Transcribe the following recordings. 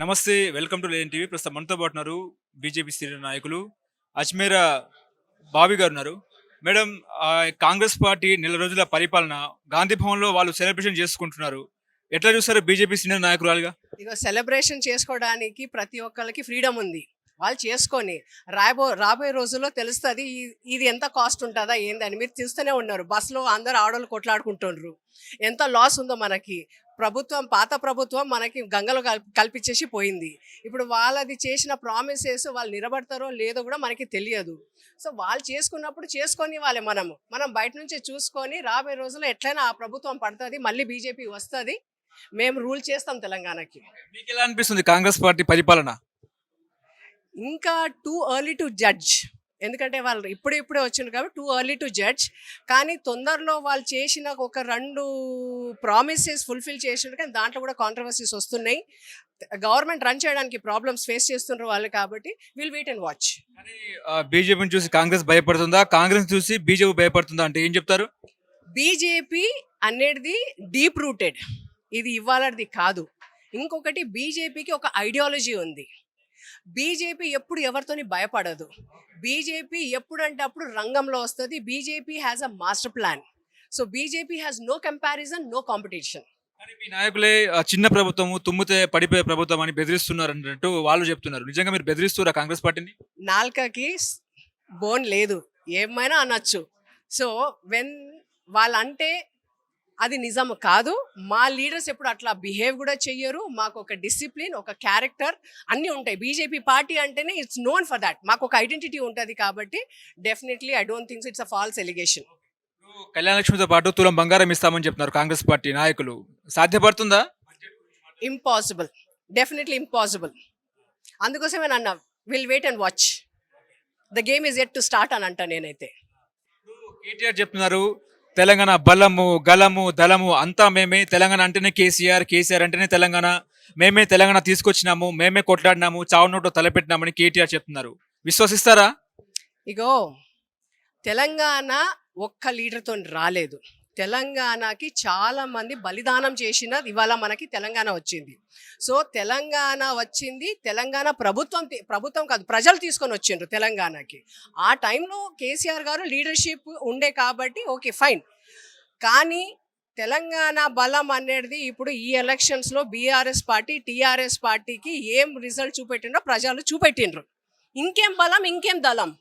నమస్తే. Welcome to lane TV. ప్రస్తుతం మనతో పాటు ఉన్నారు బీజేపీ సీనియర్ నాయకులు అజ్మేరా బాబీ గారు ఉన్నారు. మేడం, కాంగ్రెస్ పార్టీ నెల రోజుల పరిపాలన గాంధీ భవన్‌లో వాళ్ళు సెలబ్రేషన్ చేసుకుంటున్నారు. ఎట్లా చూస్తారు బీజేపీ సీనియర్ నాయకురాలుగా? ఇగో సెలబ్రేషన్ చేసుకోవడానికి ప్రతి ఒక్కళ్ళకి ఫ్రీడమ్ ఉంది. వాళ్ళు చేసుకొని రాబోయే రోజుల్లో తెలుస్తుంది ఇది ఎంత కాస్ట్ ఉంటుందా ఏందని. మీరు చూస్తూనే ఉన్నారు, బస్సులో అందరు ఆడోళ్ళు కొట్లాడుకుంటుండ్రు. ఎంత లాస్ ఉందో మనకి. పాత ప్రభుత్వం మనకి గంగలో కల్పించేసి పోయింది. ఇప్పుడు వాళ్ళది చేసిన ప్రామిసెస్ వాళ్ళు నిలబడతారో లేదో కూడా మనకి తెలియదు. సో వాళ్ళు చేసుకున్నప్పుడు చేసుకొని వాళ్ళే మనం బయట నుంచి చూసుకొని రాబోయే రోజుల్లో ఎట్లయినా ఆ ప్రభుత్వం పడుతుంది, మళ్ళీ బీజేపీ వస్తుంది, మేము రూల్ చేస్తాం తెలంగాణకి. మీకు ఎలా అనిపిస్తుంది కాంగ్రెస్ పార్టీ పరిపాలన? ఇంకా టూ ఎర్లీ టు జడ్జ్, ఎందుకంటే వాళ్ళు ఇప్పుడే వచ్చింది కాబట్టి టూ ఎర్లీ టు జడ్జ్. కానీ తొందరలో వాళ్ళు చేసిన ఒక 2 ప్రామిసెస్ ఫుల్ఫిల్ చేసినారు, కానీ దాంట్లో కూడా కాంట్రవర్సీస్ వస్తున్నాయి. గవర్నమెంట్ రన్ చేయడానికి ప్రాబ్లమ్స్ ఫేస్ చేస్తున్నారు వాళ్ళు, కాబట్టి విల్ వెయిట్ అండ్ వాచ్. బీజేపీని చూసి కాంగ్రెస్ భయపడుతుందా, కాంగ్రెస్ చూసి బీజేపీ భయపడుతుందా అంటే ఏం చెప్తారు? బీజేపీ అనేది డీప్ రూటెడ్, ఇది ఇవ్వాలది కాదు. ఇంకొకటి, బీజేపీకి ఒక ఐడియాలజీ ఉంది. బీజేపీ ఎప్పుడు ఎవరితోని భయపడదు. బీజేపీ ఎప్పుడంటే అప్పుడు రంగంలో వస్తుంది. BJP has a master plan. So BJP has no comparison, no competition. కానీ మీ నాయకులే చిన్న ప్రభుత్వము తుమ్మితే పడిపోయే ప్రభుత్వం అని బెదిరిస్తున్నారు అన్నట్టు వాళ్ళు చెప్తున్నారు. నిజంగా మీరు బెదిరిస్తున్నారా కాంగ్రెస్ పార్టీని? నాల్కకి బోన్ లేదు, ఏమైనా అనొచ్చు. సో వాళ్ళంటే అది నిజం కాదు. మా లీడర్స్ ఎప్పుడు అట్లా బిహేవ్ కూడా చెయ్యరు. మాకు ఒక డిసిప్లిన్, ఒక క్యారెక్టర్ అన్నీ ఉంటాయి. బీజేపీ పార్టీ అంటేనే ఇట్స్ నోన్ ఫర్ దాట్. మాకు ఒక ఐడెంటిటీ ఉంటుంది. కాబట్టి definitely I don't think it's a false allegation. కళ్యాణ లక్ష్మితో పాటు తులం బంగారం ఇస్తామని చెప్తున్నారు కాంగ్రెస్ పార్టీ నాయకులు. సాధ్యపడుతుందా? Impossible, definitely impossible. అందుకోసమే అన్నా will wait and watch. The game is yet to start అని అంటా నేనైతే. కేటీఆర్ చెప్తున్నారు తెలంగాణ బలము గలము దళము అంతా మేమే, తెలంగాణ అంటేనే కేసీఆర్, కేసీఆర్ అంటేనే తెలంగాణ, మేమే తెలంగాణ తీసుకొచ్చినాము, మేమే కొట్లాడినాము, చావు నోట్లో తలపెట్టినామని కేటీఆర్ చెప్తున్నారు. విశ్వసిస్తారా? ఇగో, తెలంగాణ ఒక్క లీడర్తో రాలేదు. తెలంగాణకి చాలా మంది బలిదానం చేసిన ఇవాళ మనకి తెలంగాణ వచ్చింది. సో తెలంగాణ వచ్చింది, తెలంగాణ ప్రభుత్వం కాదు ప్రజలు తీసుకొని వచ్చిండ్రు తెలంగాణకి. ఆ టైంలో కేసీఆర్ గారు లీడర్షిప్ ఉండే కాబట్టి ఓకే ఫైన్. కానీ తెలంగాణ బలం అనేది ఇప్పుడు ఈ ఎలక్షన్స్లో బీఆర్ఎస్ పార్టీ టీఆర్ఎస్ పార్టీకి ఏం రిజల్ట్ చూపెట్టిండ్రో ప్రజలు చూపెట్టిండ్రు. ఇంకేం బలం, ఇంకేం దళం?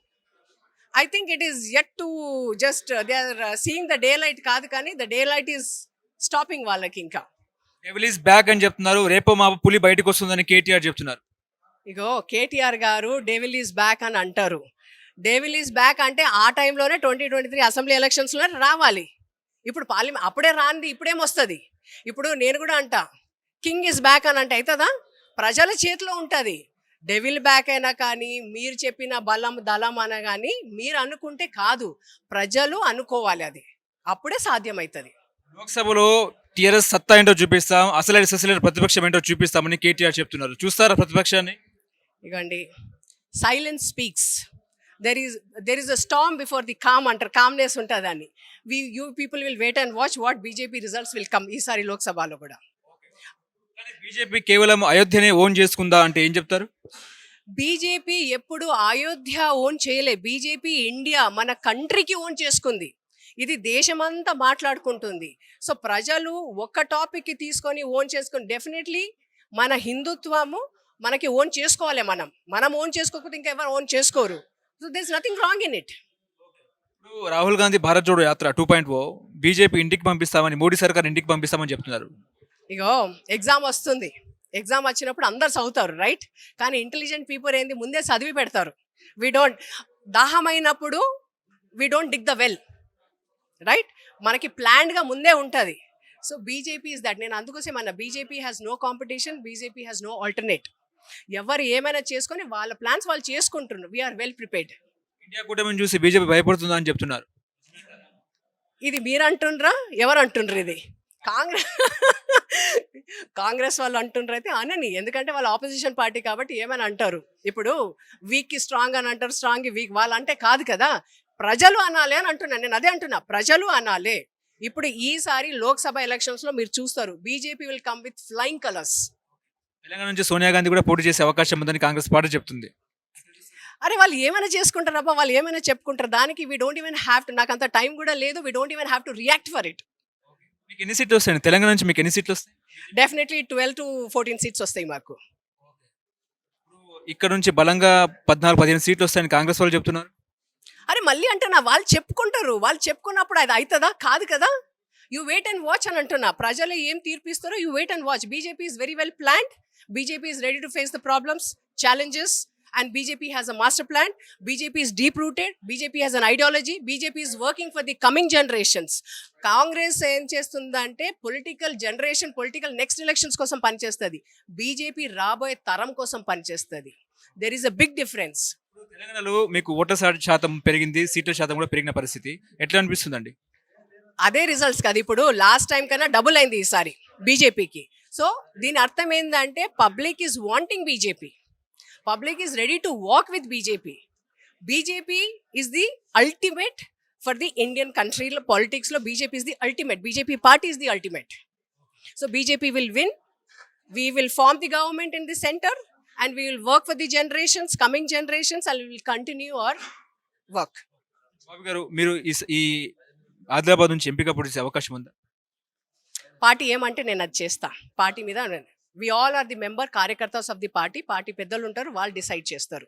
I think it is yet to just they are seeing the day light కాదు, కానీ the day light is stopping వాళ్ళకి. ఇంకా డెవిల్ ఈస్ బ్యాక్ అని చెప్తున్నారు. రేపో మా పులి బయటకు వస్తుందని కేటీఆర్ చెప్తున్నారు. ఇగో, కేటీఆర్ గారు డెవిల్ ఈస్ బ్యాక్ అని అంటారు. డెవిల్ ఈస్ బ్యాక్ అంటే ఆ టైంలోనే 2023 అసెంబ్లీ ఎలక్షన్స్లో రావాలి. ఇప్పుడు పార్లమెంట్ అప్పుడే రాంది, ఇప్పుడేమొస్తుంది? ఇప్పుడు నేను కూడా అంటా కింగ్ ఈస్ బ్యాక్ అని అంటే అవుతుందా? ప్రజల చేతిలో ఉంటుంది. డెవిల్ బ్యాక్ అయినా కానీ, మీరు చెప్పిన బలం దళం అన కానీ మీరు అనుకుంటే కాదు, ప్రజలు అనుకోవాలి. అది అప్పుడే సాధ్యమవుతుంది. లోక్సభలో టీఆర్ఎస్ సత్తా ఏంటో చూపిస్తాం, అసలు ప్రతిపక్షం ఏంటో చూపిస్తామని కేటీఆర్ చెప్తున్నారు. చూస్తారా ప్రతిపక్షాన్ని? ఇగండి, silence speaks. There is a storm before the calm అంటారు. కామ్నెస్ ఉంటుందని. You people will wait and watch what BJP results will come ఈసారి లోక్సభలో కూడా. బీజేపీ కేవలం అయోధ్యనే ఓన్ చేసుకుందా అంటే ఏం చెప్తారు? బీజేపీ ఎప్పుడు అయోధ్య ఓన్ చేయలే. బీజేపీ ఇండియా మన కంట్రీకి ఓన్ చేసుకుంది. ఇది దేశమంతా మాట్లాడుకుంటుంది. సో ప్రజలు ఒక్క టాపిక్కి తీసుకొని ఓన్ చేసుకుని డెఫినెట్లీ మన హిందుత్వము మనకి ఓన్ చేసుకోవాలి. మనం ఓన్ చేసుకోకపోతే ఇంకా ఎవరు ఓన్ చేసుకోరు. So there is nothing wrong in it. Rahul Gandhi Bharat Jodo Yatra 2.0 BJP ఇంటికి పంపిస్తామని, మోడీ సర్కార్ ఇంటికి పంపిస్తామని చెప్తున్నారు. ఇగో, ఎగ్జామ్ వస్తుంది. ఎగ్జామ్ వచ్చినప్పుడు అందరు చదువుతారు, రైట్? కానీ ఇంటెలిజెంట్ పీపుల్ ఏంది, ముందే చదివి పెడతారు. దాహమైనప్పుడు we don't dig the well, right? మనకి ప్లాన్డ్గా ముందే ఉంటుంది. So BJP is that. నేను అందుకోసం అన్న BJP has no competition, BJP has no alternate. ఎవరు ఏమైనా చేసుకొని వాళ్ళ ప్లాన్స్ వాళ్ళు చేసుకుంటున్నారు. We are well prepared. ఇండియా కూటమిని చూసి బీజేపీ భయపడుతుందా అని చెప్తున్నారు. ఇది మీరు అంటుండ్రా, ఎవరు అంటుండ్రు? ఇది కాంగ్రెస్ వాళ్ళు అంటుండ్రు అయితే అనని, ఎందుకంటే వాళ్ళు ఆపోజిషన్ పార్టీ కాబట్టి ఏమైనా అంటారు. ఇప్పుడు వీక్కి స్ట్రాంగ్ అని అంటారు, స్ట్రాంగ్కి వీక్. వాళ్ళు అంటే కాదు కదా, ప్రజలు అనాలి అని అంటున్నాను. నేను అదే అంటున్నా, ప్రజలు అనాలి. ఇప్పుడు ఈసారి లోక్సభ ఎలక్షన్స్లో మీరు చూస్తారు, BJP will come with flying colours. Telangana నుంచి సోనియా గాంధీ కూడా పోటీ చేసే అవకాశం ఉందని కాంగ్రెస్ పార్టీ చెప్తుంది. అరే వాళ్ళు ఏమైనా చేసుకుంటారు అబ్బా, వాళ్ళు ఏమైనా చెప్పుకుంటారు, దానికి we don't even have to, నాకు అంత టైం కూడా లేదు, we don't even have to react for it. మీకు ఎన్ని సీట్లు వస్తాయండి తెలంగాణ నుంచి? మీకు ఎన్ని సీట్లు వస్తాయి? డెఫినెట్లీ 12 to 14 సీట్స్ వస్తాయి మాకు. ఇక్కడ నుంచి బలంగా 14-15 సీట్లు వస్తాయని కాంగ్రెస్ వాళ్ళు చెప్తున్నారు. అరే మళ్ళీ అంటున్నా, వాళ్ళు చెప్పుకుంటారు, వాళ్ళు చెప్పుకున్నప్పుడు అది అవుతుందా? కాదు కదా. యూ వెయిట్ అండ్ వాచ్ అని అంటున్నా. ప్రజలు ఏం తీర్పిస్తారో you wait and watch. BJP is very well planned. BJP is ready to face the problems, challenges, and BJP has a master plan. BJP is deep rooted. BJP has an ideology. BJP is working for the coming generations. Congress ఏం చేస్తుందంటే political generation, political next elections కోసం పనిచేస్తుంది. BJP రాబోయే తరం కోసం పనిచేస్తుంది. There is a big difference. తెలంగాణలో మీకు ఓటర్ శాతం పెరిగింది, సీట్ల శాతం కూడా పెరిగిన పరిస్థితి ఎట్లా అనిపిస్తుందండి? అదే రిజల్ట్స్ కదా ఇప్పుడు. లాస్ట్ టైం కన్నా డబుల్ అయింది ఈసారి బీజేపీకి. సో దీని అర్థం ఏంటంటే public is wanting BJP. Public is ready to walk with BJP. BJP is the ultimate for the Indian country. Politics lo BJP is the ultimate. BJP party is the ultimate. So BJP will win. We will form the government in the center and we will work for the generations, coming generations, and we will continue our work. బాబు గారు, మీరు ఈ ఆదిలాబాద్ నుంచి ఎంపిక పొడిచే అవకాశం ఉందా? Party ఏమంటే నేను అది చేస్తా. పార్టీ మీద we all are the member, కార్యకర్తాస్ ఆఫ్ ది పార్టీ. పార్టీ పెద్దలు ఉంటారు, వాళ్ళు డిసైడ్ చేస్తారు.